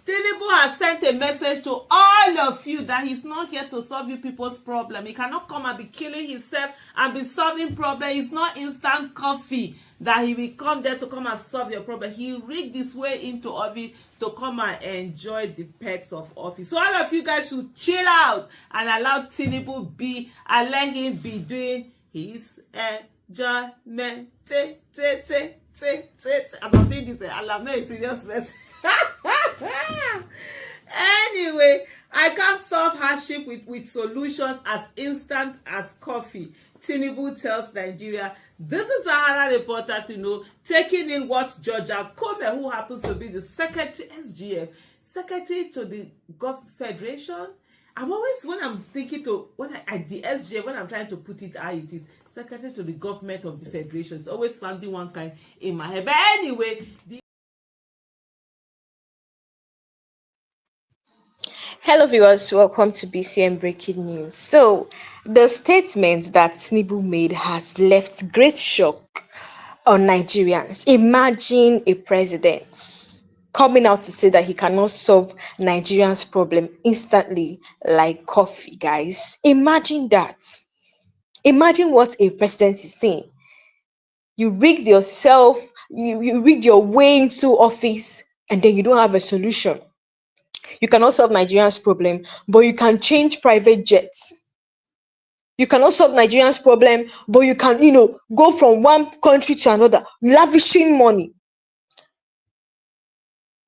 Tinubu has sent a message to all of you that he's not here to solve you people's problem. He cannot come and be killing himself and be solving problem. It's not instant coffee that he will come there to come and solve your problem. He rigged his way into office to come and enjoy the perks of office. So all of you guys should chill out and allow Tinubu be and let him be doing his enjoyment. I'm not doing this. I'm not a serious person. Anyway, I can't solve hardship with solutions as instant as coffee. Tinubu tells Nigeria. This is Sahara Reporters, taking in what Georgia Kome, who happens to be the secretary, SGF, secretary to the Gulf Federation. I'm always, when I'm thinking to, the SGF, when I'm trying to put it how it is, secretary to the government of the federation, it's always sounding one kind in my head. But anyway, Hello viewers, welcome to BCM Breaking News. So, the statement that Tinubu made has left great shock on Nigerians. Imagine a president coming out to say that he cannot solve Nigerians' problem instantly like coffee, guys. Imagine that. Imagine what a president is saying. You rigged yourself, you rigged your way into office, and then you don't have a solution. You cannot solve Nigerians' problem, but you can change private jets. You cannot solve Nigerians' problem, but you can, go from one country to another, lavishing money.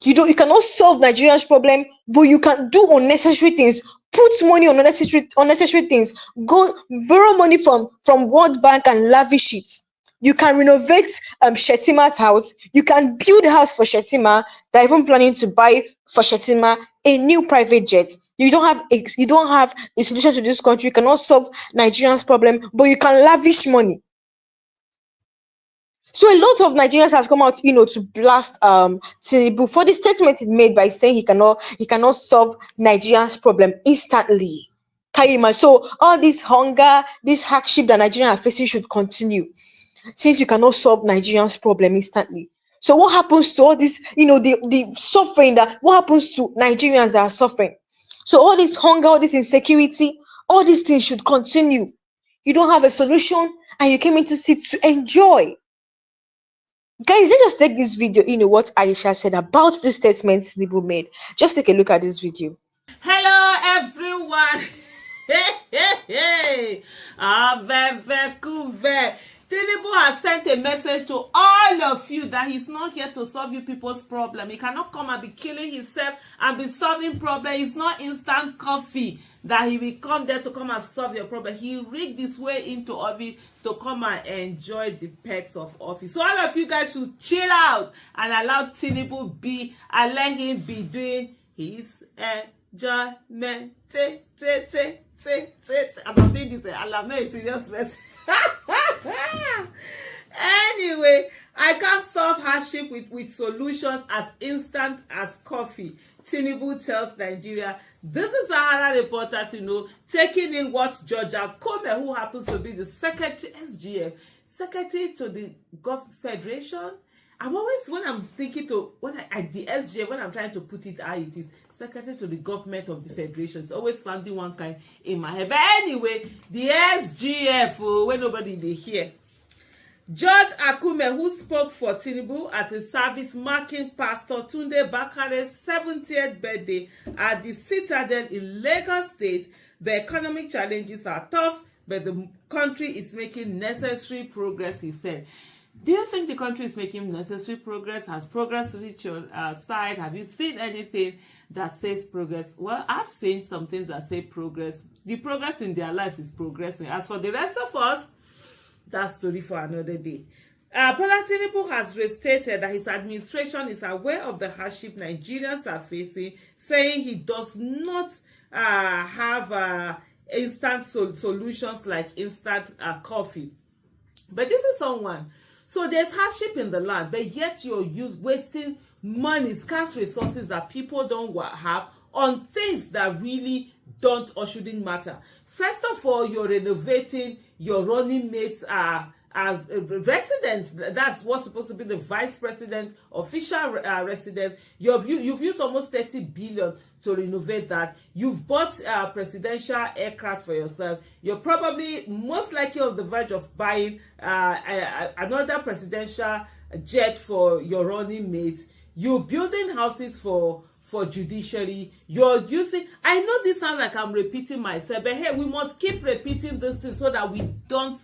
You cannot solve Nigerians' problem, but you can do unnecessary things. Put money on unnecessary things. Go borrow money from World Bank and lavish it. You can renovate Shetima's house. You can build a house for Shetima. They're even planning to buy for Shetima a new private jet. You don't have a solution to this country. You cannot solve Nigerians' problem, but you can lavish money. So a lot of Nigerians has come out, to blast Tinubu for the statement he made by saying he cannot solve Nigerians' problem instantly. Can you imagine? So all this hunger, this hardship that Nigerians are facing should continue, since you cannot solve Nigerians' problem instantly. So what happens to all this, the suffering what happens to Nigerians that are suffering? So all this hunger, all this insecurity, all these things should continue. You don't have a solution and you came into sit to enjoy. Guys, let's just take this video, what Aisha said about the statements Tinubu made. Just take a look at this video. Hello, everyone. Tinubu has sent a message to all of you that he's not here to solve you people's problem. He cannot come and be killing himself and be solving problem. It's not instant coffee that he will come there to come and solve your problem. He rigged his way into office to come and enjoy the perks of office. So all of you guys should chill out and allow Tinubu be and let him be doing his enjoyment. I'm not doing this. I'm not a serious person. Anyway, I can't solve hardship with solutions as instant as coffee. Tinubu tells Nigeria. This is Sahara Reporters, taking in what Georgia Kome, who happens to be the secretary, SGF, secretary to the Gulf Federation. I'm always, when I'm thinking to, the SGF, when I'm trying to put it how it is, secretary to the government of the federation, it's always sounding one kind in my head. But anyway, the SGF, when nobody they hear. George Akume, who spoke for Tinubu at a service marking Pastor Tunde Bakare's 70th birthday at the Citadel in Lagos State, the economic challenges are tough, but the country is making necessary progress, he said. Do you think the country is making necessary progress? Has progress reached your side? Have you seen anything that says progress? Well, I've seen some things that say progress. The progress in their lives is progressing. As for the rest of us, that's story for another day. Bola Tinubu has restated that his administration is aware of the hardship Nigerians are facing, saying he does not have instant solutions like instant coffee. But this is someone. So there's hardship in the land, but yet you're wasting money, scarce resources that people don't have on things that really don't or shouldn't matter. First of all, you're renovating your running mates' residents. That's what's supposed to be the vice president, official residence. You've used almost 30 billion to renovate that. You've bought presidential aircraft for yourself. You're probably most likely on the verge of buying another presidential jet for your running mate. You're building houses for judiciary. You're using, I know this sounds like I'm repeating myself, but hey, we must keep repeating this thing so that we don't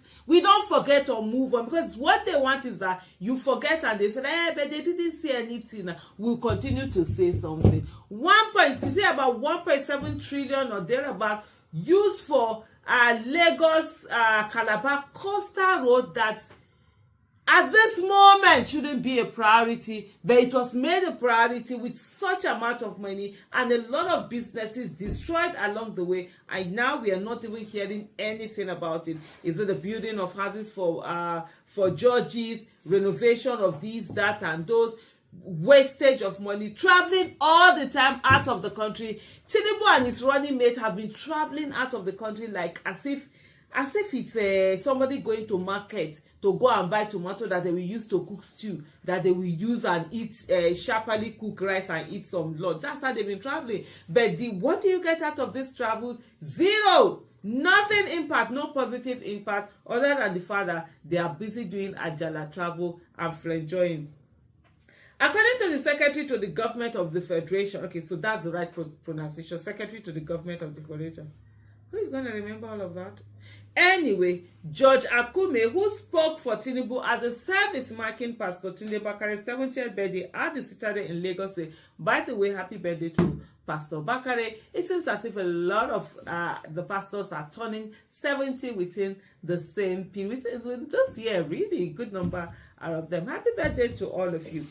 forget or move on, because what they want is that you forget and they say, but they didn't say anything. We'll continue to say something. About 1.7 trillion or thereabout used for Lagos Calabar coastal road that at this moment shouldn't be a priority, but it was made a priority with such amount of money and a lot of businesses destroyed along the way, and now we are not even hearing anything about it. Is it the building of houses for judges, renovation of these, that, and those? Wastage of money, traveling all the time out of the country. Tinubu and his running mate have been traveling out of the country like as if it's somebody going to market to go and buy tomato that they will use to cook stew, that they will use and eat sharply cook rice and eat some lunch. That's how they've been traveling. But what do you get out of these travels? Zero. Nothing impact, no positive impact, other than the fact that they are busy doing ajala travel and enjoying. According to the Secretary to the Government of the Federation, okay, so that's the right pronunciation, Secretary to the Government of the Federation. Who is going to remember all of that? Anyway, George Akume, who spoke for Tinubu at the service marking Pastor Tunde Bakare's 70th birthday at the Citadel in Lagos, said, by the way, happy birthday to Pastor Bakare. It seems as if a lot of the pastors are turning 70 within the same period. Within this year, really good number of them. Happy birthday to all of you.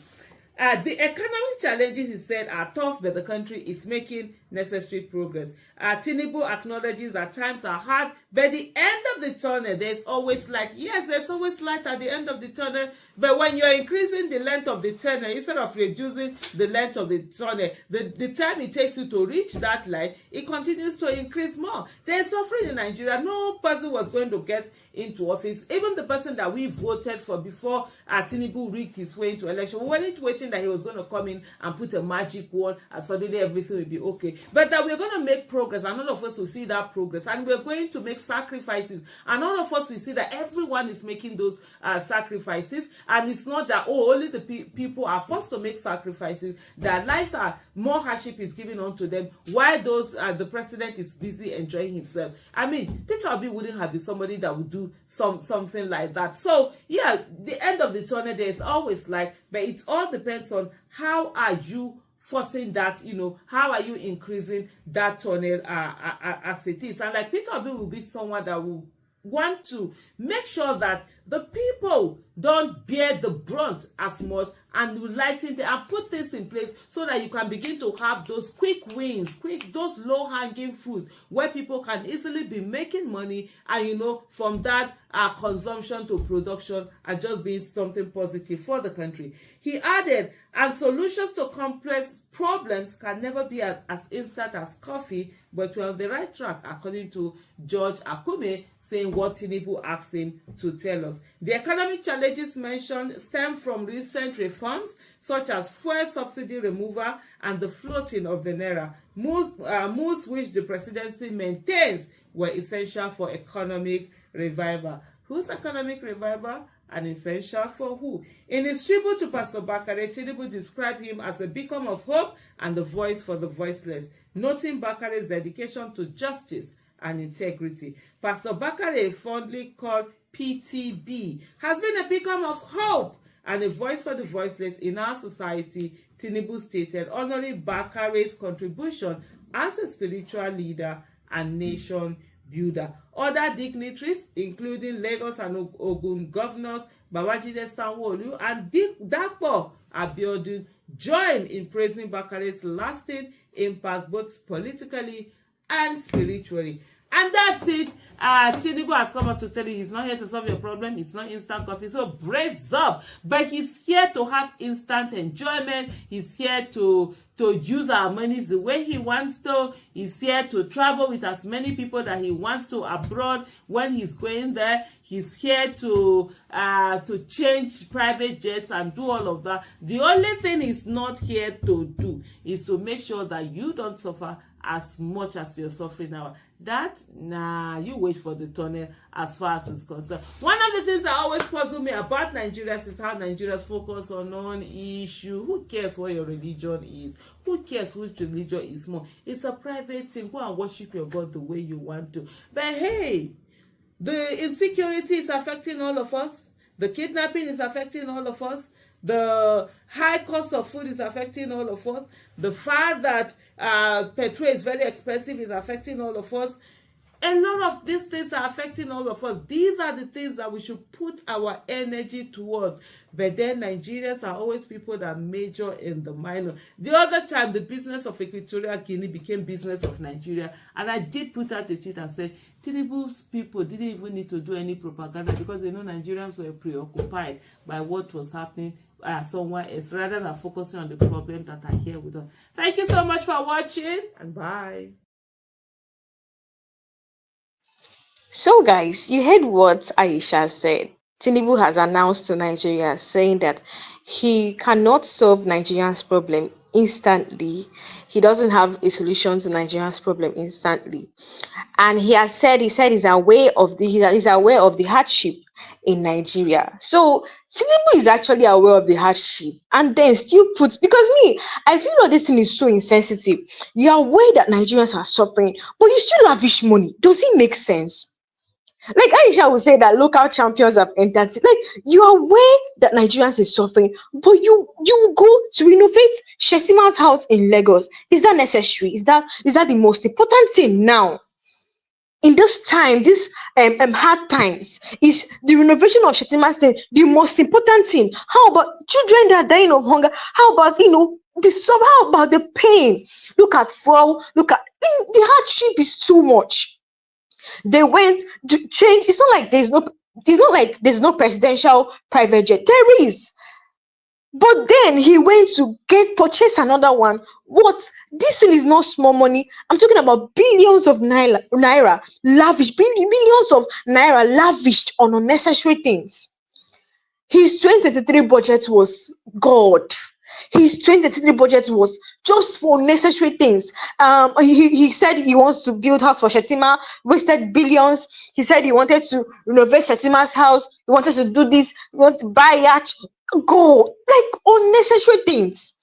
The economic challenges, he said, are tough, but the country is making necessary progress. Tinubu acknowledges that times are hard, but the end of the tunnel, there's always light. Yes, there's always light at the end of the tunnel, but when you're increasing the length of the tunnel, instead of reducing the length of the tunnel, the time it takes you to reach that light, it continues to increase more. There's suffering in Nigeria. No person was going to get into office. Even the person that we voted for before Tinubu rigged his way into election, we weren't waiting that he was going to come in and put a magic wand and suddenly everything will be okay. But that we're going to make progress, and all of us will see that progress, and we're going to make sacrifices, and all of us will see that everyone is making those sacrifices, and it's not that only the people are forced to make sacrifices, their lives are more hardship is given onto them, while those the president is busy enjoying himself. I mean, Peter Obi wouldn't have been somebody that would do something like that. So yeah, the end of the tunnel, there's always light, but it all depends on how are you forcing that, how are you increasing that tunnel as it is. And like Peter Obi will be someone that will want to make sure that the people don't bear the brunt as much, and will lighten them and put things in place so that you can begin to have those quick wins, those low-hanging fruits where people can easily be making money, and from that consumption to production and just being something positive for the country. He added, and solutions to complex problems can never be as instant as coffee, but we're on the right track, according to George Akume, saying what Tinubu asked him to tell us. The economic challenges mentioned stem from recent reforms, such as fuel subsidy removal and the floating of the naira, moves which the presidency maintains were essential for economic revival. Whose economic revival? And essential for who? In his tribute to Pastor Bakare, Tinubu described him as a beacon of hope and the voice for the voiceless, noting Bakare's dedication to justice and integrity. Pastor Bakare, fondly called PTB, has been a beacon of hope and a voice for the voiceless in our society, Tinubu stated, honoring Bakare's contribution as a spiritual leader and nation builder. Other dignitaries, including Lagos and Ogun governors Babajide Sanwo-Olu and Dapo Abiodun, joined in praising Bakare's lasting impact both politically and spiritually. And that's it. Tinubu has come up to tell you he's not here to solve your problem. It's not instant coffee. So brace up. But he's here to have instant enjoyment. He's here to use our money the way he wants to. He's here to travel with as many people that he wants to abroad when he's going there. He's here to change private jets and do all of that. The only thing he's not here to do is to make sure that you don't suffer as much as you're suffering now. That, nah, you wait for the tunnel as far as it's concerned. One of the things that always puzzle me about Nigerians is how Nigerians focus on one issue. Who cares what your religion is? Who cares which religion is more? It's a private thing. Go and worship your God the way you want to. But hey, the insecurity is affecting all of us. The kidnapping is affecting all of us. The high cost of food is affecting all of us. The fact that petrol is very expensive is affecting all of us. A lot of these things are affecting all of us. These are the things that we should put our energy towards. But then Nigerians are always people that major in the minor. The other time, the business of Equatorial Guinea became business of Nigeria. And I did put out a tweet and said, Tinubu's people didn't even need to do any propaganda because they know Nigerians were preoccupied by what was happening somewhere else rather than focusing on the problem that are here with us. Thank you so much for watching, and bye. So, guys, you heard what Aisha said. Tinubu has announced to Nigeria saying that he cannot solve Nigeria's problem instantly. He doesn't have a solution to Nigeria's problem instantly. And he said he's aware of the hardship in Nigeria. So Tinubu is actually aware of the hardship and then still puts, because me, I feel like this thing is so insensitive. You are aware that Nigerians are suffering, but you still lavish money. Does it make sense? Like Aisha will say that local champions have entered. Like, you are aware that Nigerians is suffering, but you go to renovate Shesima's house in Lagos. Is that necessary? Is that the most important thing now? In this time, this hard times, is the renovation of Shetima's thing the most important thing? How about children that are dying of hunger? How about the suffer? How about the pain? Look at fuel. Look at the hardship is too much. They went to change. It's not like there's no presidential private jet. There is. But then he went to purchase another one. What? This thing is not small money. I'm talking about billions of naira lavished, billions of naira lavished on unnecessary things. His 2023 budget was God. His 2023 budget was just for necessary things. He said he wants to build house for Shetima, wasted billions. He said he wanted to renovate Shetima's house. He wanted to do this. He wants to buy yacht. Go, like unnecessary things.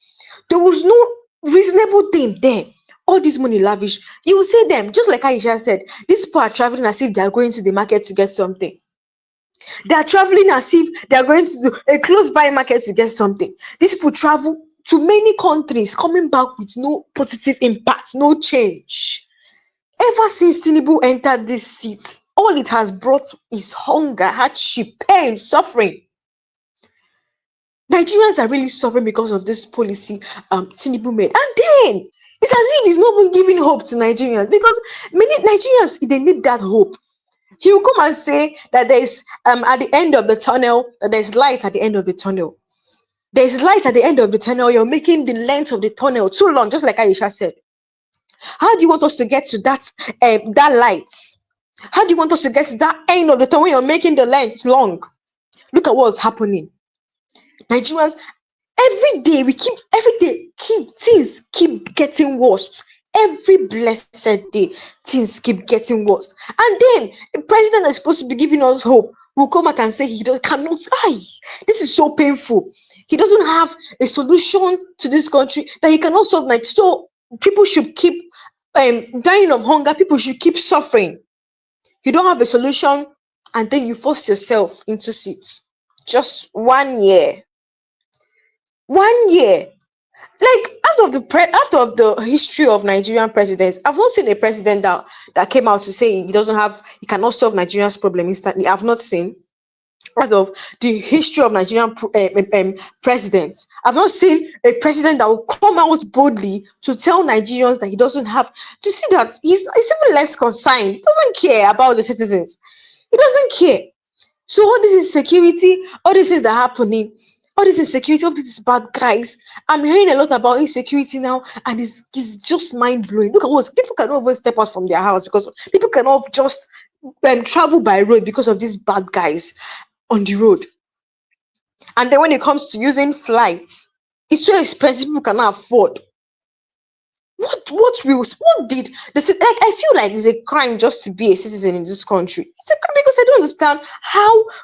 There was no reasonable thing there. All this money lavish. You will say them, just like Aisha said, these people are traveling as if they are going to the market to get something. They are traveling as if they are going to a close by market to get something. These people travel to many countries, coming back with no positive impact, no change. Ever since Tinubu entered this seat, all it has brought is hunger, hardship, pain, suffering. Nigerians are really suffering because of this policy Tinubu made. And then it's as if he's not even giving hope to Nigerians, because many Nigerians, they need that hope. He will come and say that there's at the end of the tunnel, that there's light at the end of the tunnel. There's light at the end of the tunnel. You're making the length of the tunnel too long, just like Aisha said. How do you want us to get to that light? How do you want us to get to that end of the tunnel when you're making the length long? Look at what's happening. Nigerians, every day things keep getting worse. Every blessed day, things keep getting worse. And then the president is supposed to be giving us hope will come out and say cannot. This is so painful. He doesn't have a solution to this country that he cannot solve. Like, so people should keep dying of hunger. People should keep suffering. You don't have a solution, and then you force yourself into seats. Just 1 year. 1 year. Like, after of the history of Nigerian presidents, I've not seen a president that came out to say he cannot solve Nigeria's problem instantly. I've not seen. part of the history of Nigerian presidents. I've not seen a president that will come out boldly to tell Nigerians that he doesn't have to see that he's even less concerned. He doesn't care about the citizens. He doesn't care. So all this insecurity, all these things that are happening, all this insecurity, all these bad guys. I'm hearing a lot about insecurity now, and it's just mind blowing. Look at what people cannot even step out from their house because people cannot just travel by road because of these bad guys on the road. And then when it comes to using flights, it's so expensive people cannot afford. What did this, like, I feel like it's a crime just to be a citizen in this country. It's a crime because I don't understand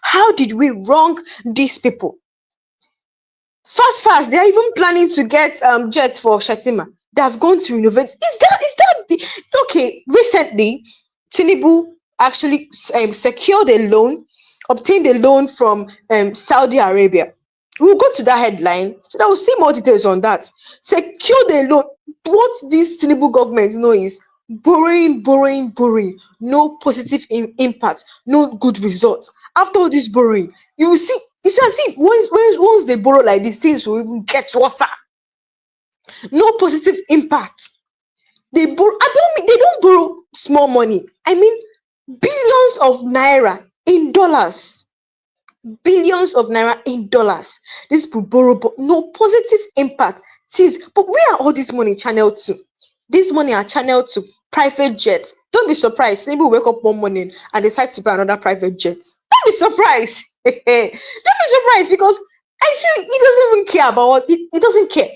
how did we wrong these people. Fast, they're even planning to get jets for Shatima. They have gone to renovate. Is that the okay? Recently, Tinubu actually secured a loan, obtained a loan from Saudi Arabia. We'll go to that headline so that we'll see more details on that. Secured a loan. What this Tinubu government know is borrowing, no positive impact, no good results. After all this borrowing, you will see it's as if once they borrow like these things will even get worse. No positive impact. They borrow. I don't mean they don't borrow small money. I mean billions of naira in dollars. Billions of naira in dollars. These people borrow, but no positive impact. Sis, but where are all this money channeled to? This money are channeled to private jets. Don't be surprised. Maybe wake up one morning and decide to buy another private jet. Don't be surprised. Don't be surprised because I feel he doesn't even care about what he doesn't care.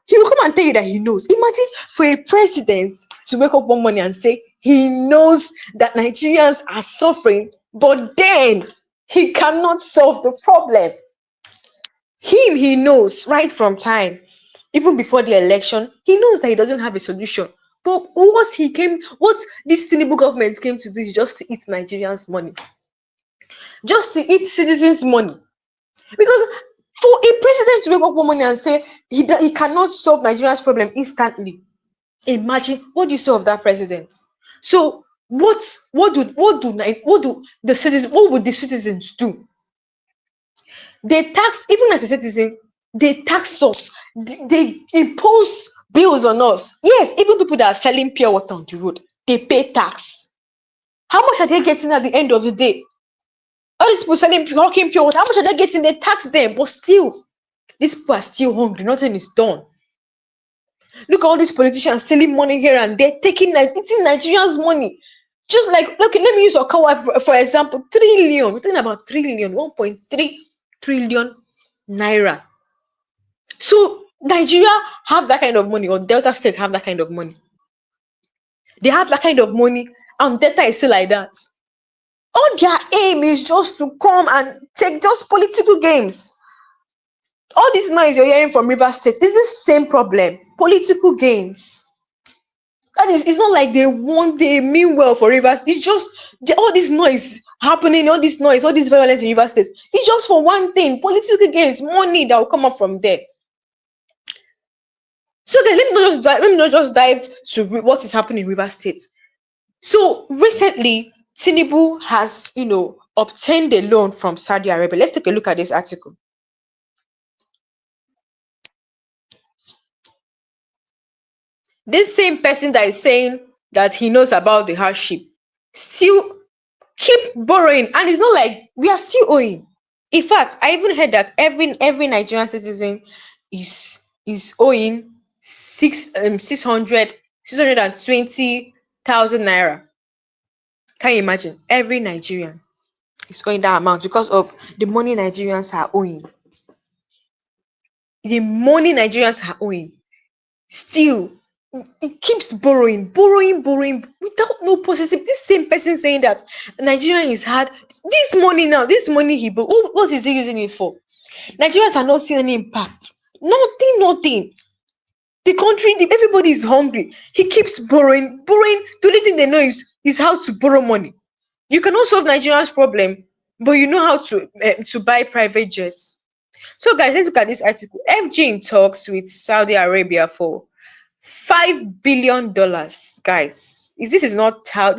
He will come and tell you that he knows. Imagine for a president to wake up one morning and say he knows that Nigerians are suffering, but then he cannot solve the problem. He knows right from time, even before the election, he knows that he doesn't have a solution. But what this Tinubu government came to do is just to eat Nigerians' money, just to eat citizens' money. Because for a president to wake up one morning and say he cannot solve Nigeria's problem instantly, imagine what do you say of that president? So what do the citizens what would the citizens do? They tax, even as a citizen, they tax us. They impose bills on us. Yes, even people that are selling pure water on the road, they pay tax. How much are they getting at the end of the day? All these people selling hawking pure water, how much are they getting? They tax them, but still, these people are still hungry. Nothing is done. Look at all these politicians stealing money here and there, eating Nigerians' money. Just like, look, let me use Okawa for example. Trillion. We're talking about trillion, 1.3 trillion naira. So Nigeria have that kind of money, or Delta State have that kind of money. They have that kind of money, and Delta is still like that. All their aim is just to come and take just political games. All this noise you're hearing from River State is the same problem. Political gains. That is, it's not like they mean well for Rivers. It's just all this noise happening, all this noise, all this violence in River State. It's just for one thing: political gains, money that will come up from there. So then let me not just dive to what is happening in River State. So recently, Tinubu has obtained a loan from Saudi Arabia. Let's take a look at this article. This same person that is saying that he knows about the hardship still keep borrowing, and it's not like we are still owing. In fact, I even heard that every Nigerian citizen is owing 620,000 naira. Can you imagine? Every Nigerian is owing that amount because of the money Nigerians are owing. The money Nigerians are owing. Still, it keeps borrowing without no positive. This same person saying that Nigeria is hard. This money he borrowed, what is he using it for? Nigerians are not seeing any impact. Nothing. The country, everybody is hungry. He keeps borrowing. The only thing they know is how to borrow money. You cannot solve Nigeria's problem, but you know how to buy private jets. So, guys, let's look at this article. FG in talks with Saudi Arabia for $5 billion, guys. This is not naira.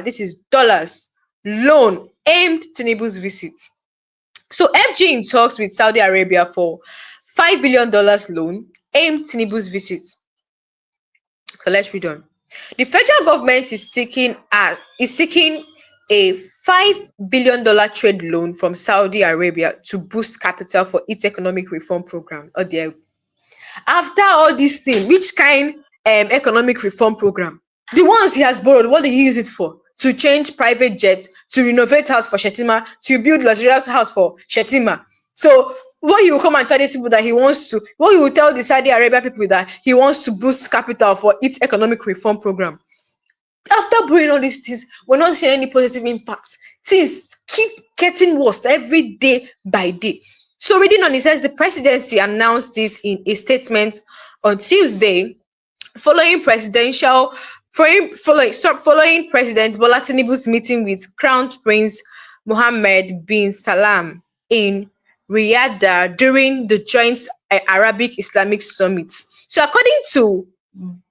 This is dollars. loan aimed Tinubu's visit. So FG in talks with Saudi Arabia for $5 billion loan aimed Tinubu's visit. So let's read on. The federal government is seeking a $5 billion trade loan from Saudi Arabia to boost capital for its economic reform program. Oh dear. After all this thing, which kind economic reform program? The ones he has borrowed, what did he use it for? To change private jets, to renovate house for Shetima, to build luxurious house for Shetima. So what he will come and tell these people that he wants to, what he will tell the Saudi Arabia people that he wants to boost capital for its economic reform program. After doing all these things, we're not seeing any positive impact. Things keep getting worse every day by day. So reading on, it says the presidency announced this in a statement on Tuesday following presidential following President Bola Tinubu's meeting with Crown Prince Mohammed bin Salman in Riyadh during the joint Arabic Islamic Summit. So according to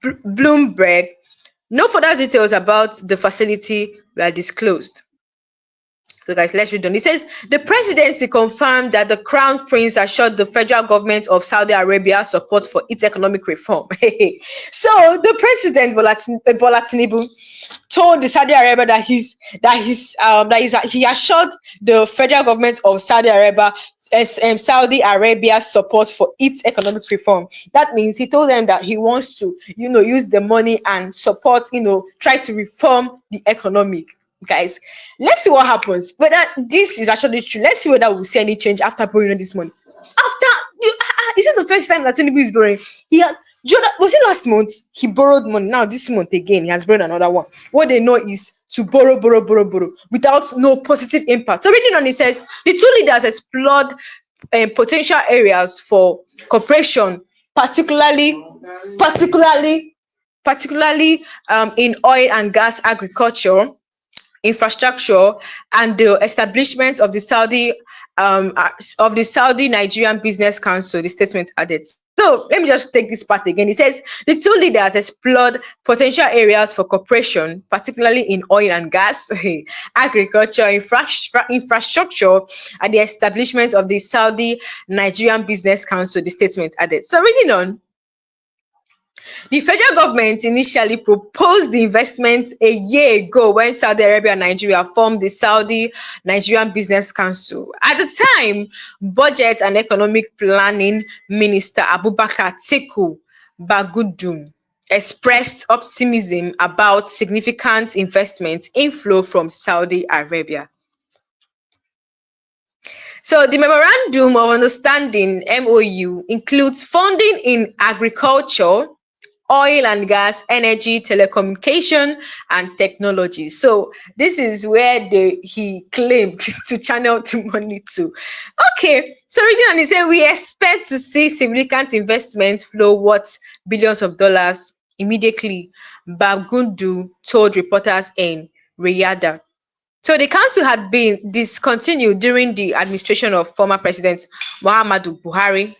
Bloomberg, no further details about the facility were disclosed. So guys, let's read on. It says the presidency confirmed that the crown prince assured the federal government of Saudi Arabia support for its economic reform. So the president Bola Tinubu told the Saudi Arabia he assured the federal government of Saudi Arabia Saudi Arabia's support for its economic reform. That means he told them that he wants to, use the money and support, try to reform the economic. Guys, let's see what happens. Whether this is actually true. Let's see whether we'll see any change after borrowing all this money. Is it the first time that Tinubu is borrowing? He has. Was it last month he borrowed money? Now this month again he has borrowed another one. What they know is to borrow without no positive impact. So reading on, it says the two leaders explored potential areas for cooperation, particularly in oil and gas, agriculture, infrastructure, and the establishment of the Saudi Nigerian Business Council, the statement added. So let me just take this part again. It says the two leaders explored potential areas for cooperation, particularly in oil and gas, agriculture, infrastructure, and the establishment of the Saudi Nigerian Business Council, the statement added. So reading on, the federal government initially proposed the investment a year ago when Saudi Arabia and Nigeria formed the Saudi Nigerian Business Council. At the time, Budget and Economic Planning Minister Abubakar Teku Bagudum expressed optimism about significant investment inflow from Saudi Arabia. So the Memorandum of Understanding (MOU) includes funding in agriculture, oil and gas, energy, telecommunication, and technology. So this is where he claimed to channel the money to. Okay, so reading on, he said we expect to see significant investment flow worth billions of dollars immediately, Bagundu told reporters in Riyadh. So the council had been discontinued during the administration of former President Muhammadu Buhari.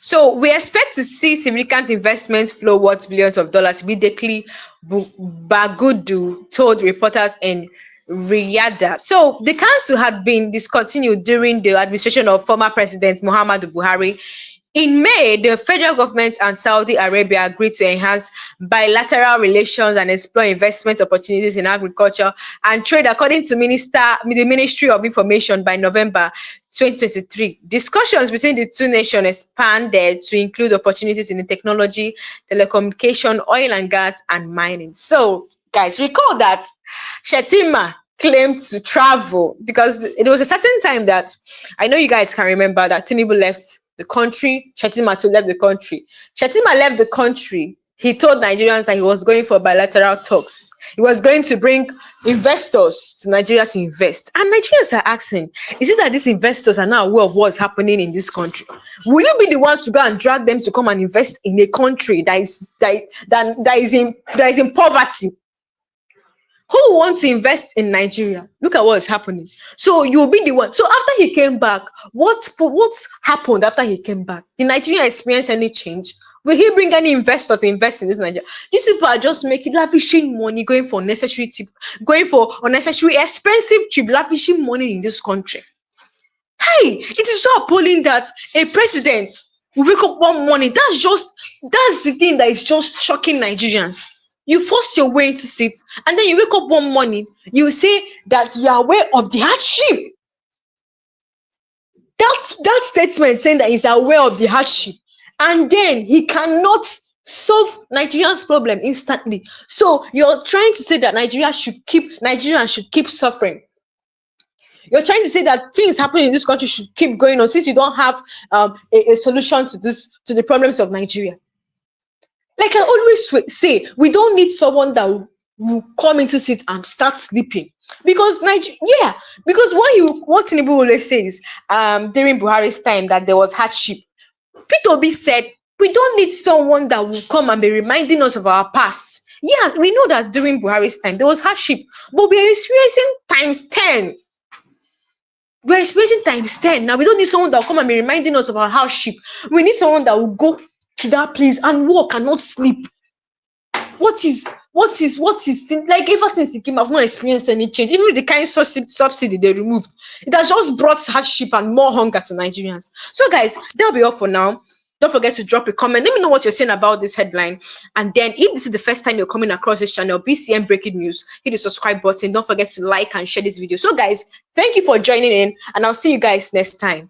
So we expect to see significant investment flow worth billions of dollars immediately, Bagudu told reporters in Riyadh. So the council had been discontinued during the administration of former President Muhammadu Buhari. In May, the federal government and Saudi Arabia agreed to enhance bilateral relations and explore investment opportunities in agriculture and trade, according to the Ministry of Information. By November 2023, discussions between the two nations expanded to include opportunities in the technology, telecommunication, oil and gas, and mining. So, guys, recall that Shetima claimed to travel because there was a certain time that I know you guys can remember that Tinubu left the country. Shetima too left the country. Shetima left the country. He told Nigerians that he was going for bilateral talks. He was going to bring investors to Nigeria to invest. And Nigerians are asking, is it that these investors are now aware of what's happening in this country? Will you be the one to go and drag them to come and invest in a country that is in poverty? Who wants to invest in Nigeria? Look at what is happening. So you'll be the one. So after he came back, what happened after he came back? Did Nigeria experience any change? Will he bring any investor to invest in this Nigeria? These people are just making lavishing money, going for unnecessary trip, going for unnecessary expensive trip, lavishing money in this country. Hey, it is so appalling that a president will wake up one morning. That's the thing that is just shocking Nigerians. You force your way into it, and then you wake up one morning, you say that you are aware of the hardship. That statement saying that he's aware of the hardship, and then he cannot solve Nigerians' problem instantly. So you're trying to say that Nigerians should keep suffering. You're trying to say that things happening in this country should keep going on since you don't have a solution to the problems of Nigeria. Like I always say, we don't need someone that will come into it and start sleeping. Because yeah, because what Tinubu always says during Buhari's time that there was hardship. Peter Obi said we don't need someone that will come and be reminding us of our past. Yeah, we know that during Buhari's time there was hardship, but we are experiencing times 10. We're experiencing times 10 now. We don't need someone that will come and be reminding us of our hardship. We need someone that will go to that place and walk and not sleep. What is like ever since it came, I've not experienced any change. Even the kind of subsidy they removed, it has just brought hardship and more hunger to Nigerians. So guys, that'll be all for now. Don't forget to drop a comment. Let me know what you're saying about this headline. And then if this is the first time you're coming across this channel, BCM Breaking News, hit the subscribe button. Don't forget to like and share this video. So guys, thank you for joining in, and I'll see you guys next time.